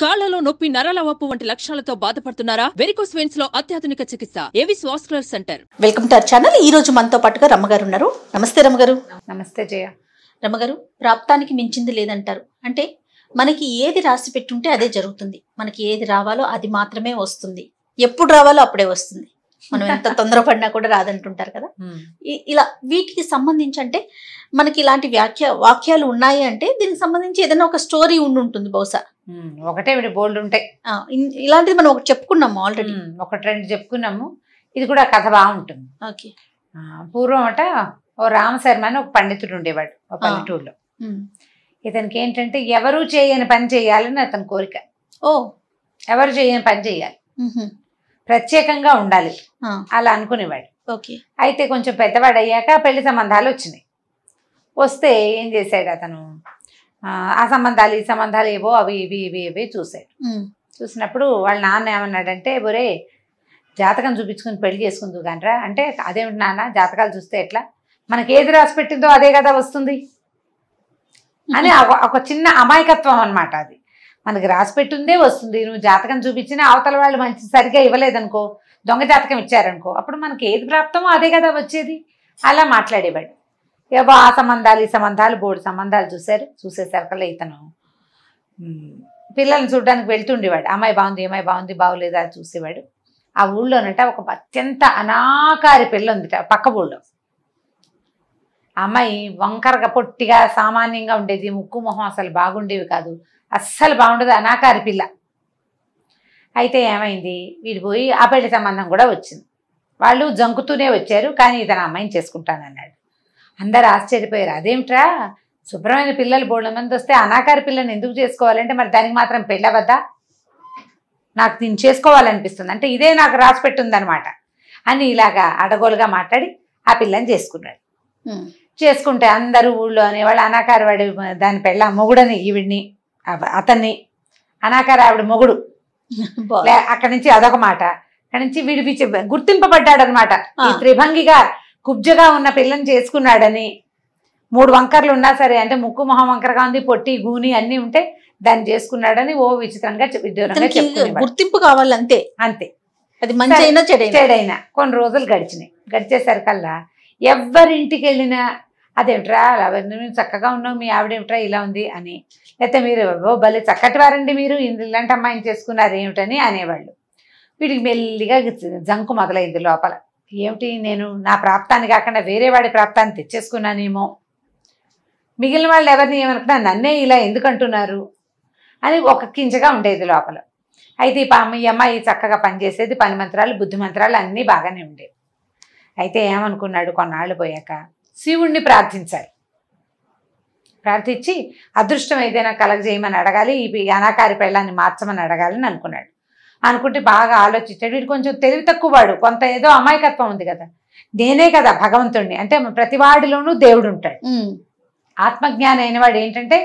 కాళ్లలో నొప్పి, నరాల వాపు వంటి లక్షణాలతో బాధపడుతున్నారా? వెరికోస్ వెయిన్స్ లో అత్యాధునిక చికిత్స Avis vascular centre. Welcome to our channel. ఈ రోజు మనతో పాటుగా రమ్మగారు ఉన్నారు. నమస్తే రమ్మగారు. నమస్తే జయ. రమ్మగారు, ప్రాప్తానికి మించింది లేదంటారు. అంటే మనకి ఏది రాసి పెట్టుంటే అదే జరుగుతుంది. మనకి ఏది రావాలో అది మాత్రమే వస్తుంది. ఎప్పుడు రావాలో అప్పుడే వస్తుంది. మనం ఎంత తొందరపడినా కూడా రాదంటుంటారు కదా. ఇలా వీటికి సంబంధించి అంటే మనకి ఇలాంటి వాక్యాలు ఉన్నాయి అంటే దీనికి సంబంధించి ఏదైనా ఒక స్టోరీ ఉంటుంది బహుశా. ఒకటే బోల్డ్ ఉంటాయి. ఇలాంటిది మనం ఒకటి చెప్పుకున్నాము ఆల్రెడీ, ఒకటి రెండు చెప్పుకున్నాము. ఇది కూడా కథ బాగుంటుంది. ఓకే. పూర్వం అట ఓ రామశర్మ అని ఒక పండితుడు ఉండేవాడు ఒక పల్లెటూరులో. ఇతనికి ఏంటంటే ఎవరు చేయని పని చేయాలని అతని కోరిక. ఎవరు చేయని పని చేయాలి, ప్రత్యేకంగా ఉండాలి అలా అనుకునేవాడు. అయితే కొంచెం పెద్దవాడు అయ్యాక పెళ్లి సంబంధాలు వచ్చినాయి. వస్తే ఏం చేశాడు అతను, ఆ సంబంధాలు ఈ సంబంధాలు ఏవో అవి ఇవి ఇవి ఇవి చూశాడు. చూసినప్పుడు వాళ్ళ నాన్న ఏమన్నాడంటే, బొరే జాతకం చూపించుకుని పెళ్లి చేసుకుందు కానరా అంటే, అదేమిటి నాన్న జాతకాలు చూస్తే ఎట్లా, మనకి ఏది రాసి పెట్టిందో అదే కదా వస్తుంది అని ఒక చిన్న అమాయకత్వం అనమాట. అది మనకి రాసి పెట్టిందే వస్తుంది. నువ్వు జాతకం చూపించినా అవతల వాళ్ళు మంచి సరిగా ఇవ్వలేదనుకో, దొంగ జాతకం ఇచ్చారనుకో, అప్పుడు మనకి ఏది ప్రాప్తమో అదే కదా వచ్చేది. అలా మాట్లాడేవాడు. ఏవో ఆ సంబంధాలు ఈ సంబంధాలు బోర్డు సంబంధాలు చూసేసరికల్లా ఇతను పిల్లల్ని చూడడానికి వెళ్తుండేవాడు. అమ్మాయి బాగుంది, అమ్మాయి బాగుంది, బాగోలేదా చూసేవాడు. ఆ ఊళ్ళోనట ఒక అత్యంత అనాకారి పిల్ల ఉందిట పక్క ఊళ్ళో. అమ్మాయి వంకరగా పొట్టిగా సామాన్యంగా ఉండేది, ముక్కు మొహం అసలు బాగుండేవి కాదు, అస్సలు బాగుండదు, అనాకారి పిల్ల. అయితే ఏమైంది, వీడు పోయి ఆ పెళ్లి సంబంధం కూడా వచ్చింది. వాళ్ళు జంకుతూనే వచ్చారు, కానీ ఇతను అమ్మాయిని చేసుకుంటానన్నాడు. అందరు ఆశ్చర్యపోయారు. అదేమిట్రా, శుభ్రమైన పిల్లలు బోళ్ళ మంది వస్తే అనాకారి పిల్లని ఎందుకు చేసుకోవాలంటే, మరి దానికి మాత్రం పెళ్ళవద్దా, నాకు దీన్ని చేసుకోవాలనిపిస్తుంది అంటే ఇదే నాకు రాసి పెట్టుందనమాట అని ఇలాగా అడగోలుగా మాట్లాడి ఆ పిల్లని చేసుకున్నాడు. చేసుకుంటే అందరూ ఊళ్ళో అనేవాళ్ళు అనాకారి వాడి దాని పెళ్ళ మొగుడని ఈవిడిని, అతన్ని అనాకారి ఆవిడ మొగుడు. అక్కడి నుంచి అదొక మాట. అక్కడి నుంచి వీడి గుర్తింపబడ్డాడు అనమాట. ఈ త్రిభంగిగా కుబ్జగా ఉన్న పిల్లని చేసుకున్నాడని. 3 వంకర్లు ఉన్నా సరే, అంటే ముక్కు మొహం వంకరగా ఉంది, పొట్టి గూని అన్ని ఉంటే దాన్ని చేసుకున్నాడని ఓ విచిత్రంగా గుర్తింపు కావాలి. అంతే అంతే. అది మంచి అయినా చెడైనా. కొన్ని రోజులు గడిచేసరికల్లా ఎవరింటికి వెళ్ళినా అదేమిట్రా అలా చక్కగా ఉన్నావు, మీ ఆవిడేమిట్రా ఇలా ఉంది అని, లేకపోతే మీరు భలే చక్కటి వారండి మీరు, ఇలాంటి అమ్మాయిని చేసుకున్నారు ఏమిటని అనేవాళ్ళు. వీడికి మెల్లిగా జంకు మొదలైంది లోపల. ఏమిటి, నేను నా ప్రాప్తాన్ని కాకుండా వేరే వాడి ప్రాప్తాన్ని తెచ్చేసుకున్నానేమో, మిగిలిన వాళ్ళు ఎవరిని ఏమనుకున్నా నన్నే ఇలా ఎందుకంటున్నారు అని ఒక కించగా ఉండేది లోపల. అయితే ఈ అమ్మాయి చక్కగా పనిచేసేది, పని మంత్రాలు బుద్ధి మంత్రాలు అన్నీ బాగానే ఉండేవి. అయితే ఏమనుకున్నాడు, కొన్నాళ్ళు పోయాక శివుణ్ణి ప్రార్థించాలి. ప్రార్థించి అదృష్టం ఏదైనా కలగజేయమని అడగాలి, ఈ అనాకారి పెళ్ళాన్ని మార్చమని అడగాలని అనుకున్నాడు. అనుకుంటే బాగా ఆలోచించాడు. వీడు కొంచెం తెలివి తక్కువ వాడు, కొంత ఏదో అమాయకత్వం ఉంది కదా, నేనే కదా భగవంతుడిని, అంటే ప్రతి వాడిలోనూ దేవుడు ఉంటాడు. ఆత్మజ్ఞానం అయిన వాడు ఏంటంటే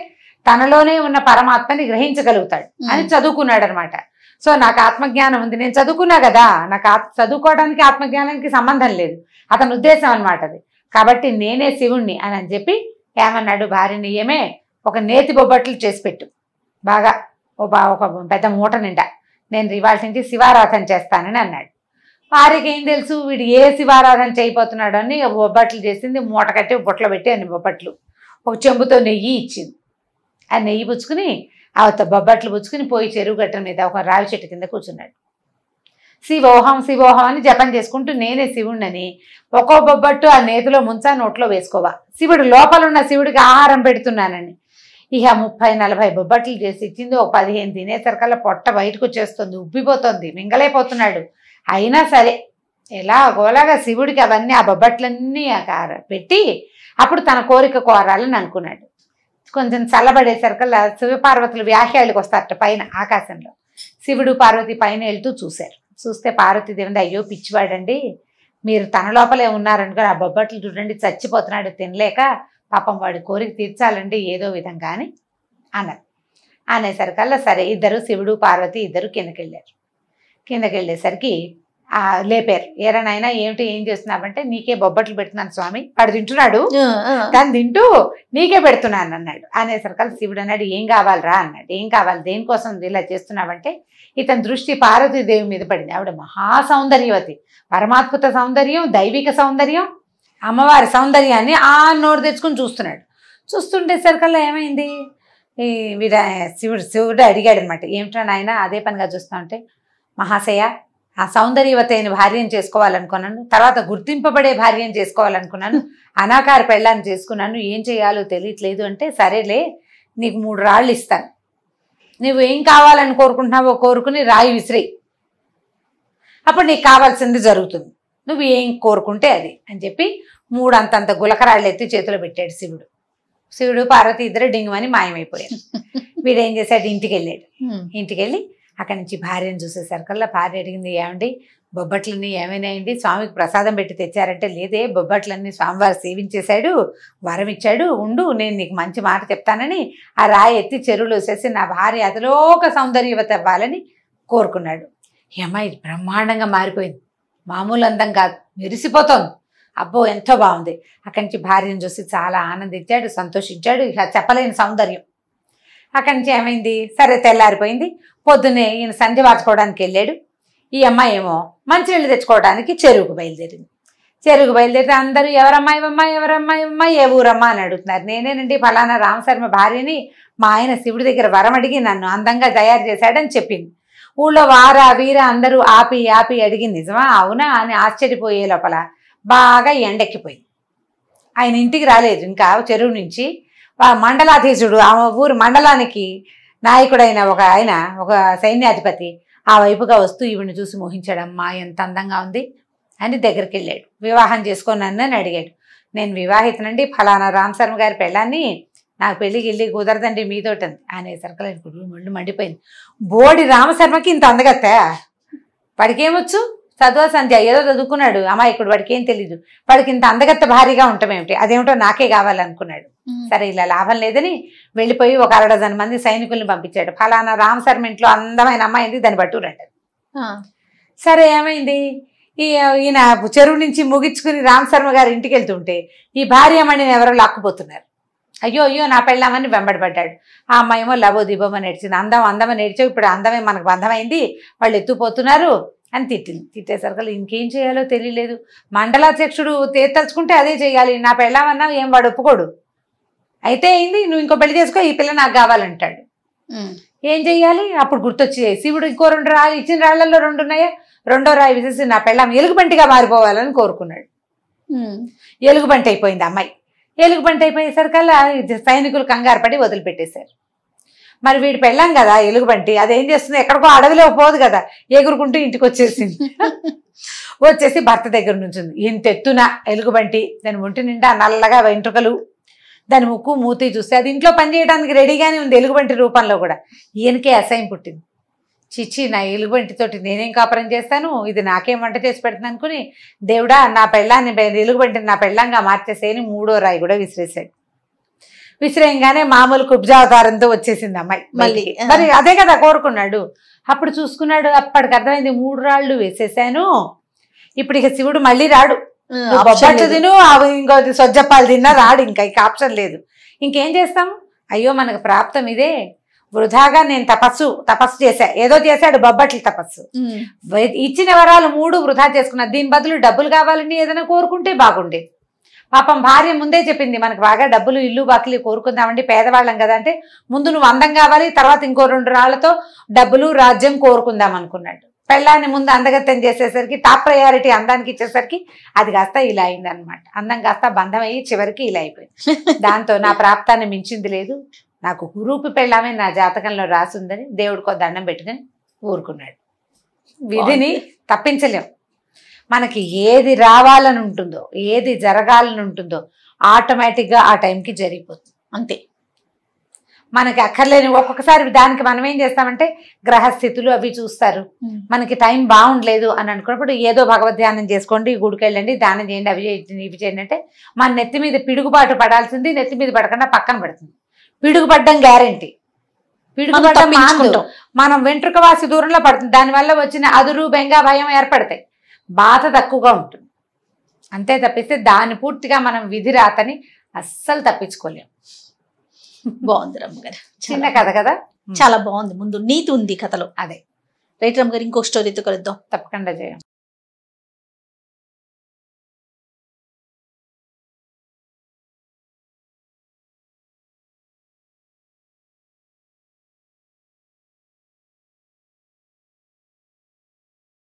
తనలోనే ఉన్న పరమాత్మని గ్రహించగలుగుతాడు అని చదువుకున్నాడు అనమాట. సో నాకు ఆత్మజ్ఞానం ఉంది, నేను చదువుకున్నా కదా, నాకు చదువుకోవడానికి ఆత్మజ్ఞానానికి సంబంధం లేదు, అతని ఉద్దేశం అనమాట అది. కాబట్టి నేనే శివుణ్ణి అని చెప్పి ఏమన్నాడు, భార్యని ఏమే ఒక నేతి బొబ్బట్లు చేసి పెట్టు, బాగా ఒక పెద్ద మూట నిండా, నేను ఇవాళ నుంచి శివారాధన చేస్తానని అన్నాడు. భార్యకి ఏం తెలుసు వీడు ఏ శివారాధన చేయబోతున్నాడు అని బొబ్బట్లు చేసింది, మూట కట్టి బొట్టలో పెట్టి అన్ని బొబ్బట్లు, ఒక చెంబుతో నెయ్యి ఇచ్చింది. ఆ నెయ్యి పుచ్చుకుని ఆ బొబ్బట్లు పుచ్చుకుని పోయి చెరువు గట్ట మీద ఒక రావి చెట్టు కింద కూర్చున్నాడు. శివోహం శివోహం అని జపం చేసుకుంటూ నేనే శివుణ్ణని ఒక్కో బొబ్బట్టు ఆ నేతిలో ముంచా, నోట్లో వేసుకోవా, శివుడు లోపల ఉన్న శివుడికి ఆహారం పెడుతున్నానని. ఇక 30-40 బొబ్బట్లు చేసి ఇచ్చింది. ఒక 15 తినేసరికల్లా పొట్ట బయటకు వచ్చేస్తుంది, ఉబ్బిపోతుంది, మింగలైపోతున్నాడు. అయినా సరే ఎలా గోలాగా శివుడికి అవన్నీ ఆ బొబ్బట్లన్నీ పెట్టి అప్పుడు తన కోరిక కోరాలని అనుకున్నాడు. కొంచెం చల్లబడేసరికల్లా శివపార్వతులు వ్యాఖ్యాలకు వస్తారట పైన ఆకాశంలో. శివుడు పార్వతి పైన వెళ్తూ చూశారు. చూస్తే పార్వతీదేవి, అయ్యో పిచ్చివాడండి, మీరు తన లోపలే ఉన్నారనుకో, ఆ బొబ్బట్లు చూడండి చచ్చిపోతున్నాడు తినలేక, పాపం వాడి కోరిక తీర్చాలండి ఏదో విధంగా అని అన్నారు. అనేసరికల్లా సరే ఇద్దరు శివుడు పార్వతి ఇద్దరు కిందకెళ్ళారు. కిందకెళ్ళేసరికి లేపారు. ఏరనైనా ఏమిటి ఏం చేస్తున్నావంటే నీకే బొబ్బట్లు పెడుతున్నాను స్వామి, వాడు తింటున్నాడు, దాన్ని తింటూ నీకే పెడుతున్నాను అన్నాడు. అనేసరికి శివుడు అన్నాడు ఏం కావాలరా అన్నాడు. ఏం కావాలి, దేనికోసం ఇలా చేస్తున్నావంటే ఇతని దృష్టి పార్వతీదేవి మీద పడింది. ఆవిడ మహాసౌందర్యవతి, పరమాత్మత సౌందర్యం, దైవిక సౌందర్యం, అమ్మవారి సౌందర్యాన్ని నోరు తెచ్చుకుని చూస్తున్నాడు. చూస్తుండేసరికల్లా ఏమైంది, ఈ శివుడు అడిగాడు అనమాట, ఏమిటా నాయన అదే పనిగా చూస్తా ఉంటే, మహాశయ ఆ సౌందర్యవతైన భార్యను చేసుకోవాలనుకున్నాను, తర్వాత గుర్తింపబడే భార్యను చేసుకోవాలనుకున్నాను, అనాకార పెళ్ళాన్ని చేసుకున్నాను, ఏం చేయాలో తెలియట్లేదు అంటే, సరేలే నీకు 3 రాళ్ళు ఇస్తాను, నువ్వు ఏం కావాలని కోరుకుంటున్నావో కోరుకుని రాయి విసిరేయి, అప్పుడు నీకు కావాల్సింది జరుగుతుంది, నువ్వు ఏం కోరుకుంటే అది అని చెప్పి 3 అంతంత గులకరాళ్ళు ఎత్తి చేతిలో పెట్టాడు శివుడు. శివుడు పార్వతి ఇద్దరు డింగుమని మాయమైపోయాడు. వీడేం చేశాడు, ఇంటికి వెళ్ళాడు. ఇంటికి వెళ్ళి అక్కడి నుంచి భార్యను చూసేసరికల్లా భార్య అడిగింది, ఏమండి బొబ్బట్లన్నీ ఏమైనాయండి, స్వామికి ప్రసాదం పెట్టి తెచ్చారంటే, లేదే బొబ్బట్లన్నీ స్వామివారు సేవించేశాడు, వరం ఇచ్చాడు, ఉండు నేను నీకు మంచి మాట చెప్తానని ఆ రాయి ఎత్తి చెరువులో వేసేసి నా భార్య అతిలోక సౌందర్యవత అవ్వాలని కోరుకున్నాడు. ఈ అమ్మాయి బ్రహ్మాండంగా మారిపోయింది, మామూలు అందం కాదు, మెరిసిపోతోంది. అబ్బో ఎంతో బాగుంది. అక్కడి నుంచి భార్యను చూసి చాలా ఆనందించాడు, సంతోషించాడు, ఇక చెప్పలేని సౌందర్యం. అక్కడి నుంచి ఏమైంది, సరే తెల్లారిపోయింది. పొద్దున్నే ఈయన సంధ్య వార్చుకోవడానికి వెళ్ళాడు. ఈ అమ్మాయి ఏమో మంచినీళ్ళు తెచ్చుకోవడానికి చెరువుకు బయలుదేరింది. చెరువుకు బయలుదేరితే అందరూ ఎవరమ్మాయి ఎవరమ్మాయి ఏ ఊరమ్మా అని అడుగుతున్నారు. నేనేనండి ఫలానా రామశర్మ భార్యని, మా ఆయన శివుడి దగ్గర వరం అడిగి నన్ను అందంగా తయారు చేశాడని చెప్పింది. ఊళ్ళో వారా వీర అందరూ ఆపి అడిగి నిజమా అవునా అని ఆశ్చర్యపోయే లోపల బాగా ఎండెక్కిపోయింది. ఆయన ఇంటికి రాలేదు ఇంకా. చెరువు నుంచి మండలాధీశుడు, ఆ ఊరు మండలానికి నాయకుడైన ఒక సైన్యాధిపతి ఆ వైపుగా వస్తూ ఈవిని చూసి మోహించాడమ్మా ఎంత అందంగా ఉంది అని దగ్గరికి వెళ్ళాడు. వివాహం చేసుకోనన్ను అని అడిగాడు. నేను వివాహితనండి, ఫలానా రామశర్మ గారి పెళ్ళాన్ని, నాకు పెళ్ళికి వెళ్ళి కుదరదండి మీతోటంది అనేసరికి మళ్ళీ మండిపోయింది. బోడి రామశర్మకి ఇంత అందగత్తా, వాడికేమొచ్చు, చదువు సంధ్య ఏదో చదువుకున్నాడు అమాయకుడు, వాడికి ఏం తెలీదు, వాడికి ఇంత అందగత్త భారీగా ఉంటామేమిటి, అదేమిటో నాకే కావాలనుకున్నాడు. సరే ఇలా లాభం లేదని వెళ్ళిపోయి ఒక 1/2 డజన్ మంది సైనికుల్ని పంపించాడు. ఫలానా రామశర్మ ఇంట్లో అందమైన అమ్మాయింది, దాన్ని పట్టుకురంటారు. సరే ఏమైంది, ఈయన చెరువు నుంచి ముగించుకుని రామశర్మ గారి ఇంటికి వెళ్తుంటే ఈ భార్యమణిని ఎవరో లాక్కుపోతున్నారు. అయ్యో నా పెళ్ళామని వెంబడిపడ్డాడు. ఆ అమ్మాయేమో లబో దిబోమని ఏడ్చింది. అందమని ఏడ్చావు, ఇప్పుడు అందమే మనకు బంధమైంది, వాళ్ళు ఎత్తుపోతున్నారు అని తిట్టింది. తిట్టేసరికి ఇంకేం చేయాలో తెలియలేదు. మండలాధ్యక్షుడు తలుచుకుంటే అదే చేయాలి, నా పెళ్ళామన్నా ఏం వాడు ఒప్పుకోడు. అయితే అయింది, నువ్వు ఇంకో పెళ్లి చేసుకో, ఈ పిల్ల నాకు కావాలంటాడు. ఏం చెయ్యాలి, అప్పుడు గుర్తొచ్చి శివుడు ఇంకో 2 రాళ్ళు ఇచ్చిన రాళ్లలో 2 ఉన్నాయా, 2వ రాయి విసేసి నా పెళ్ళాం ఎలుగుబంటిగా మారిపోవాలని కోరుకున్నాడు. ఎలుగుబంటి అయిపోయింది అమ్మాయి. ఎలుగుబంటి అయిపోయేసరికల్లా సైనికులు కంగారు పడి వదిలిపెట్టేశారు. మరి వీడు పెళ్ళాం కదా ఎలుగుబంటి, అదేం చేస్తుంది, ఎక్కడికో అడవిలో పోదు కదా, ఎగురుకుంటూ ఇంటికి వచ్చేసింది. వచ్చేసి భర్త దగ్గర నుంచింది. ఇంత ఎత్తున ఎలుగుబంటి, దాని ఒంటి నిండా నల్లగా వెంట్రుకలు, దాని ముక్కు మూతి చూస్తే అది ఇంట్లో పనిచేయడానికి రెడీగానే ఉంది ఎలుగుబంటి రూపంలో కూడా. ఈయనకే అసహ్యం పుట్టింది. చిచ్చి నా ఎలుగుబంటితోటి నేనేం కాపురం చేస్తాను, ఇది నాకేం వంట చేసి పెడుతుంది అనుకుని, దేవుడా నా పెళ్ళాన్ని ఎలుగుబంటిని నా పెళ్ళంగా మార్చేసేని 3వ రాయి కూడా విసిరేశాడు. విసిరేయంగానే మామూలు కుబ్జావతారంతో వచ్చేసింది అమ్మాయి మళ్ళీ. మరి అదే కదా కోరుకున్నాడు. అప్పుడు చూసుకున్నాడు, అప్పటికి అర్థమైంది 3 రాళ్ళు వేసేసాను, ఇప్పుడు ఇక శివుడు మళ్ళీ రాడు, బొబ్బట్లు తిను ఇంకో సొజ్జప్పాలు తిన్నా రాడు, ఇంకా ఆప్షన్ లేదు. ఇంకేం చేస్తాము, అయ్యో మనకు ప్రాప్తం ఇదే, వృధాగా నేను తపస్సు చేశా, ఏదో చేశాడు బొబ్బట్లు తపస్సు, ఇచ్చిన వరాలు 3 వృధా చేసుకున్నా, దీని బదులు డబ్బులు కావాలని ఏదైనా కోరుకుంటే బాగుండేది. పాపం భార్య ముందే చెప్పింది, మనకు బాగా డబ్బులు ఇల్లు బాకిలి కోరుకుందామండి, పేదవాళ్ళం కదా అంటే, ముందు నువ్వు అందం కావాలి, తర్వాత ఇంకో 2 రాళ్లతో డబ్బులు రాజ్యం కోరుకుందాం అనుకున్నాడు. పెళ్ళాన్ని ముందు అందగత్తం చేసేసరికి టాప్ ప్రయారిటీ అందానికి ఇచ్చేసరికి అది కాస్త ఇలా అయింది అనమాట. అందం కాస్త బంధం అయ్యి చివరికి ఇలా అయిపోయింది. దాంతో నా ప్రాప్తాన్ని మించింది లేదు, నాకు గురూపి పెళ్ళామే నా జాతకంలో రాసుందని దేవుడికో దండం పెట్టుకుని ఊరుకున్నాడు. విధిని తప్పించలేం. మనకి ఏది రావాలని ఉంటుందో, ఏది జరగాలని ఉంటుందో ఆటోమేటిక్గా ఆ టైంకి జరిగిపోతుంది అంతే. మనకి అక్కర్లేని ఒక్కొక్కసారి దానికి మనం ఏం చేస్తామంటే గ్రహస్థితులు అవి చూస్తారు, మనకి టైం బాగుండలేదు అని అనుకున్నప్పుడు ఏదో భగవద్ ధ్యానం చేసుకోండి, గుడికి వెళ్ళండి, దానం చేయండి, అవి చేయండి, ఇవి చేయండి అంటే మన నెత్తి మీద పిడుగుబాటు పడాల్సింది నెత్తి మీద పడకుండా పక్కన పడుతుంది. పిడుగుపడ్డం గ్యారెంటీ, పిడుగుపడ్డం మనం వెంట్రుక వాసి దూరంలో పడుతుంది, దానివల్ల వచ్చిన అదురు బెంగ భయం ఏర్పడతాయి. బాధ తక్కువగా ఉంటుంది. అంతే తప్పిస్తే దాన్ని పూర్తిగా మనం విధి రాతని అస్సలు తప్పించుకోలేము. బాగుంది రమ్మగారు, చిన్న కథ కదా, చాలా బాగుంది. ముందు నీతి ఉంది కథలో. అదే రైట్ రమ్మగారు, ఇంకో స్టోరీతో కలుద్దాం. తప్పకుండా చేయం.